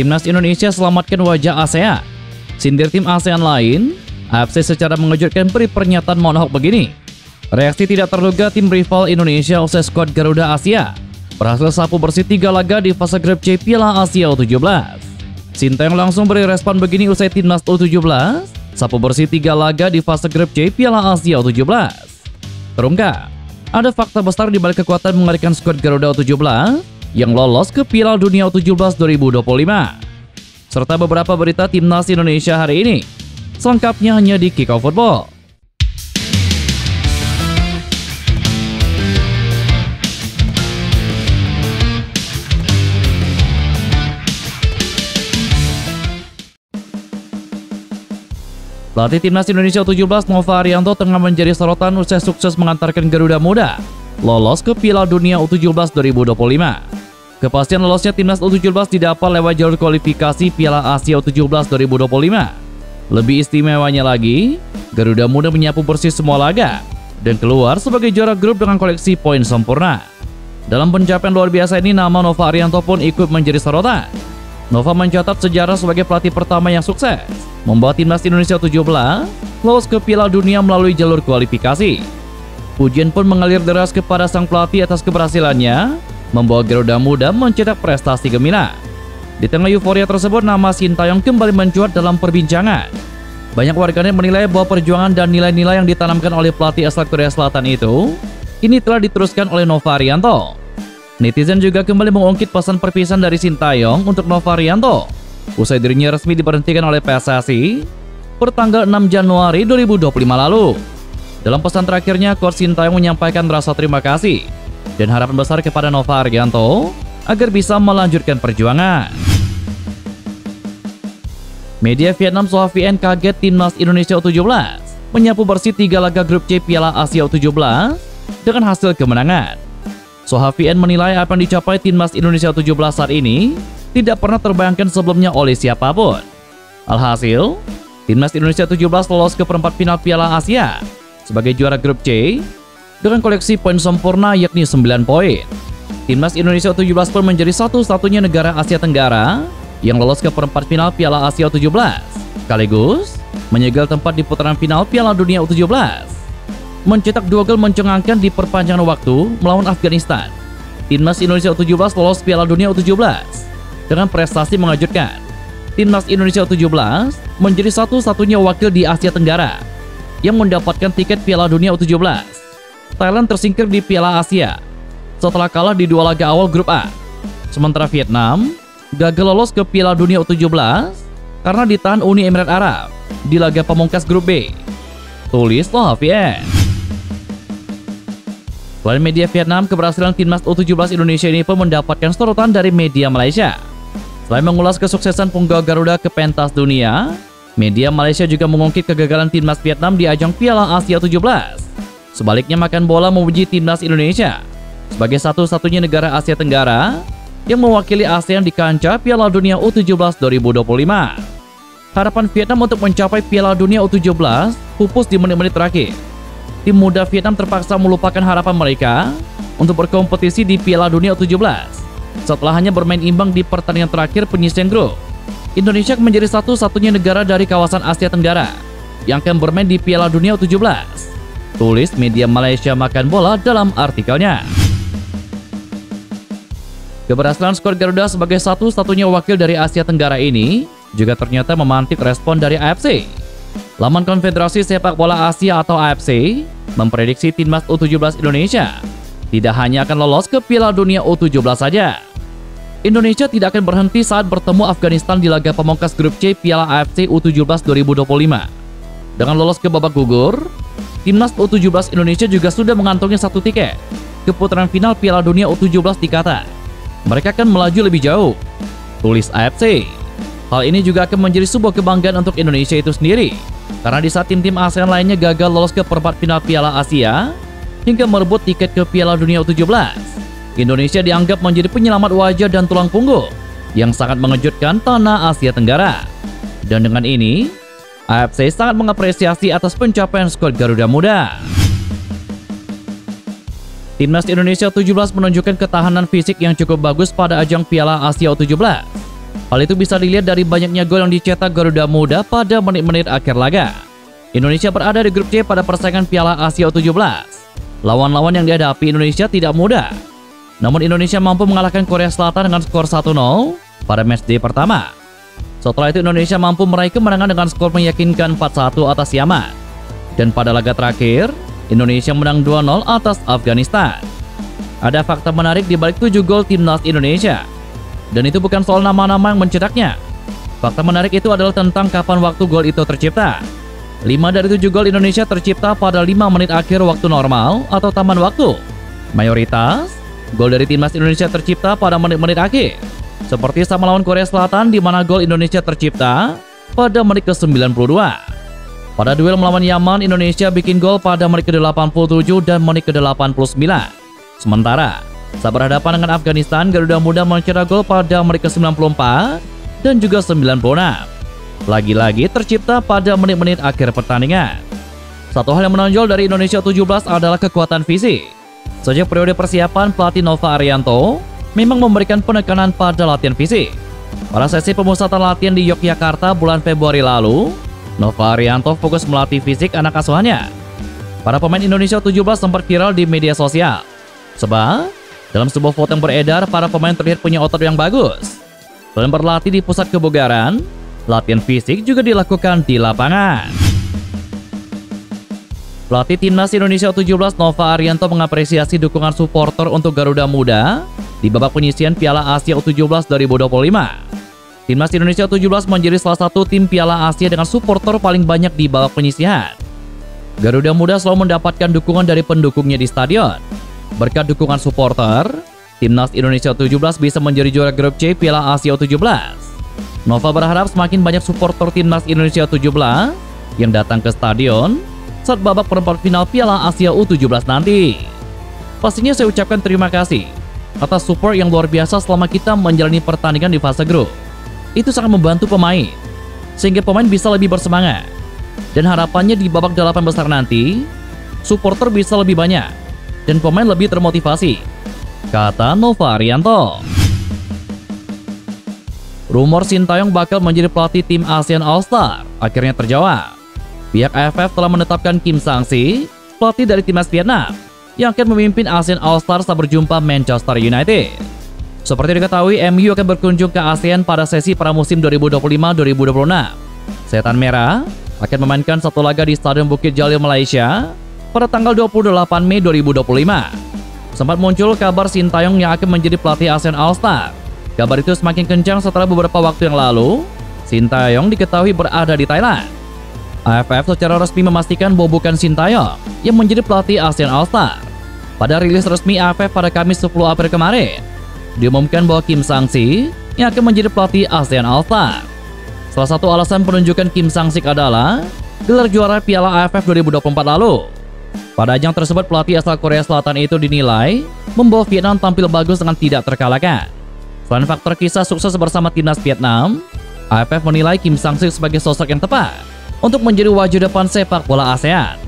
Timnas Indonesia selamatkan wajah ASEAN. Sindir tim ASEAN lain, AFC secara mengejutkan beri pernyataan mohon hoax begini. Reaksi tidak terduga tim rival Indonesia usai skuad Garuda Asia berhasil sapu bersih 3 laga di fase grup C Piala Asia U17. Sintayong langsung beri respon begini usai Timnas U17 sapu bersih 3 laga di fase grup C Piala Asia U17. Terungkap, ada fakta besar di balik kekuatan mengerikan skuad Garuda U17 yang lolos ke Piala Dunia U17 2025. Serta beberapa berita Timnas Indonesia hari ini. Selengkapnya hanya di Kick Off Football. Pelatih Timnas Indonesia U17 Nova Arianto tengah menjadi sorotan usai sukses mengantarkan Garuda Muda lolos ke Piala Dunia U17 2025. Kepastian lolosnya Timnas U17 didapat lewat jalur kualifikasi Piala Asia U17 2025. Lebih istimewanya lagi, Garuda Muda menyapu bersih semua laga dan keluar sebagai juara grup dengan koleksi poin sempurna. Dalam pencapaian luar biasa ini, nama Nova Arianto pun ikut menjadi sorotan. Nova mencatat sejarah sebagai pelatih pertama yang sukses membawa Timnas Indonesia U17 lolos ke Piala Dunia melalui jalur kualifikasi. Pujian pun mengalir deras kepada sang pelatih atas keberhasilannya membawa Garuda Muda mencetak prestasi gemilang. Di tengah euforia tersebut, nama Sintayong kembali mencuat dalam perbincangan. Banyak warganet menilai bahwa perjuangan dan nilai-nilai yang ditanamkan oleh pelatih asal Korea Selatan itu kini telah diteruskan oleh Nova Arianto. Netizen juga kembali mengungkit pesan perpisahan dari Sintayong untuk Nova Arianto usai dirinya resmi diberhentikan oleh PSSI pertanggal 6 Januari 2025 lalu. Dalam pesan terakhirnya, Coach Sintayong menyampaikan rasa terima kasih dan harapan besar kepada Nova Arianto agar bisa melanjutkan perjuangan. Media Vietnam Soha VN kaget Timnas Indonesia U17 menyapu bersih 3 laga grup C Piala Asia U17 dengan hasil kemenangan. Soha VN menilai apa yang dicapai Timnas Indonesia U17 saat ini tidak pernah terbayangkan sebelumnya oleh siapapun. Alhasil, Timnas Indonesia U17 lolos ke perempat final Piala Asia sebagai juara grup C dengan koleksi poin sempurna yakni 9 poin. Timnas Indonesia U17 pun menjadi satu-satunya negara Asia Tenggara yang lolos ke perempat final Piala Asia U17, sekaligus menyegel tempat di putaran final Piala Dunia U17. Mencetak 2 gol mencengangkan di perpanjangan waktu melawan Afghanistan, Timnas Indonesia U17 lolos Piala Dunia U17 dengan prestasi mengejutkan. Timnas Indonesia U17 menjadi satu-satunya wakil di Asia Tenggara yang mendapatkan tiket Piala Dunia U17. Thailand tersingkir di Piala Asia setelah kalah di 2 laga awal grup A. Sementara Vietnam gagal lolos ke Piala Dunia U17 karena ditahan Uni Emirat Arab di laga pamungkas grup B. Tulis Soha VN. Selain media Vietnam, keberhasilan Timnas U17 Indonesia ini pun mendapatkan sorotan dari media Malaysia. Selain mengulas kesuksesan punggawa Garuda ke pentas dunia, media Malaysia juga mengungkit kegagalan Timnas Vietnam di ajang Piala Asia U17. Sebaliknya, Makan Bola memuji Timnas Indonesia sebagai satu-satunya negara Asia Tenggara yang mewakili ASEAN di kancah Piala Dunia U17 2025. Harapan Vietnam untuk mencapai Piala Dunia U17 pupus di menit-menit terakhir. Tim muda Vietnam terpaksa melupakan harapan mereka untuk berkompetisi di Piala Dunia U17 setelah hanya bermain imbang di pertandingan terakhir penyisian grup. Indonesia menjadi satu-satunya negara dari kawasan Asia Tenggara yang akan bermain di Piala Dunia U17. Tulis media Malaysia Makan Bola dalam artikelnya. Keberhasilan skuad Garuda sebagai satu-satunya wakil dari Asia Tenggara ini juga ternyata memantik respon dari AFC. Laman Konfederasi Sepak Bola Asia atau AFC memprediksi Timnas U17 Indonesia tidak hanya akan lolos ke Piala Dunia U17 saja. Indonesia tidak akan berhenti saat bertemu Afghanistan di laga pamungkas grup C Piala AFC U17 2025. Dengan lolos ke babak gugur, Timnas U17 Indonesia juga sudah mengantongi 1 tiket ke putaran final Piala Dunia U17 di Qatar. Mereka akan melaju lebih jauh, tulis AFC. Hal ini juga akan menjadi sebuah kebanggaan untuk Indonesia itu sendiri, karena di saat tim-tim ASEAN lainnya gagal lolos ke perempat final Piala Asia hingga merebut tiket ke Piala Dunia U17, Indonesia dianggap menjadi penyelamat wajah dan tulang punggung yang sangat mengejutkan tanah Asia Tenggara. Dan dengan ini, AFC sangat mengapresiasi atas pencapaian skuad Garuda Muda. Timnas Indonesia U17 menunjukkan ketahanan fisik yang cukup bagus pada ajang Piala Asia U17. Hal itu bisa dilihat dari banyaknya gol yang dicetak Garuda Muda pada menit-menit akhir laga. Indonesia berada di grup C pada persaingan Piala Asia U17. Lawan-lawan yang dihadapi Indonesia tidak mudah. Namun Indonesia mampu mengalahkan Korea Selatan dengan skor 1-0 pada matchday pertama. Setelah itu Indonesia mampu meraih kemenangan dengan skor meyakinkan 4-1 atas Yaman. Dan pada laga terakhir, Indonesia menang 2-0 atas Afghanistan. Ada fakta menarik di balik 7 gol timnas Indonesia. Dan itu bukan soal nama-nama yang mencetaknya. Fakta menarik itu adalah tentang kapan waktu gol itu tercipta. 5 dari 7 gol Indonesia tercipta pada 5 menit akhir waktu normal atau taman waktu. Mayoritas, gol dari timnas Indonesia tercipta pada menit-menit akhir. Seperti sama lawan Korea Selatan di mana gol Indonesia tercipta pada menit ke-92. Pada duel melawan Yaman, Indonesia bikin gol pada menit ke-87 dan menit ke-89. Sementara, saat berhadapan dengan Afghanistan, Garuda Muda mencetak gol pada menit ke-94 dan juga 96. Lagi-lagi tercipta pada menit-menit akhir pertandingan. Satu hal yang menonjol dari Indonesia 17 adalah kekuatan fisik. Sejak periode persiapan, pelatih Nova Arianto memang memberikan penekanan pada latihan fisik. Pada sesi pemusatan latihan di Yogyakarta bulan Februari lalu, Nova Arianto fokus melatih fisik anak asuhannya. Para pemain Indonesia 17 sempat viral di media sosial. Sebab, dalam sebuah foto yang beredar, para pemain terlihat punya otot yang bagus. Selain berlatih di pusat kebugaran, latihan fisik juga dilakukan di lapangan. Pelatih timnas Indonesia 17 Nova Arianto mengapresiasi dukungan supporter untuk Garuda Muda di babak penyisihan Piala Asia U17 2025. Timnas Indonesia 17 menjadi salah satu tim Piala Asia dengan supporter paling banyak di babak penyisihan. Garuda Muda selalu mendapatkan dukungan dari pendukungnya di stadion. Berkat dukungan supporter, timnas Indonesia 17 bisa menjadi juara grup C Piala Asia U17. Nova berharap semakin banyak supporter timnas Indonesia 17 yang datang ke stadion saat babak perempat final Piala Asia U17 nanti. Pastinya saya ucapkan terima kasih atas support yang luar biasa selama kita menjalani pertandingan di fase grup. Itu sangat membantu pemain, sehingga pemain bisa lebih bersemangat. Dan harapannya di babak 8 besar nanti, supporter bisa lebih banyak dan pemain lebih termotivasi, kata Nova Arianto. Rumor Sintayong bakal menjadi pelatih tim ASEAN All-Star akhirnya terjawab. Pihak AFF telah menetapkan Kim Sang-si, pelatih dari timnas Vietnam, yang akan memimpin ASEAN All-Star saat berjumpa Manchester United. Seperti diketahui, MU akan berkunjung ke ASEAN pada sesi pramusim 2025-2026. Setan Merah akan memainkan satu laga di Stadion Bukit Jalil, Malaysia pada tanggal 28 Mei 2025. Sempat muncul kabar Sintayong yang akan menjadi pelatih ASEAN All-Star. Kabar itu semakin kencang setelah beberapa waktu yang lalu, Sintayong diketahui berada di Thailand. AFF secara resmi memastikan bahwa bukan Sintayong yang menjadi pelatih ASEAN All-Star. Pada rilis resmi AFF pada Kamis 10 April kemarin, diumumkan bahwa Kim Sang-si yang akan menjadi pelatih ASEAN All-Star. Salah satu alasan penunjukan Kim Sang-sik adalah gelar juara Piala AFF 2024 lalu. Pada ajang tersebut, pelatih asal Korea Selatan itu dinilai membawa Vietnam tampil bagus dengan tidak terkalahkan. Selain faktor kisah sukses bersama timnas Vietnam, AFF menilai Kim Sang-sik sebagai sosok yang tepat untuk menjadi wajah depan sepak bola ASEAN.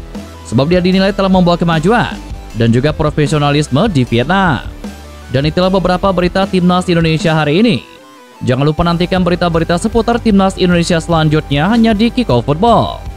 Sebab dia dinilai telah membawa kemajuan dan juga profesionalisme di Vietnam. Dan itulah beberapa berita timnas Indonesia hari ini. Jangan lupa nantikan berita-berita seputar timnas Indonesia selanjutnya hanya di Kickoff Football.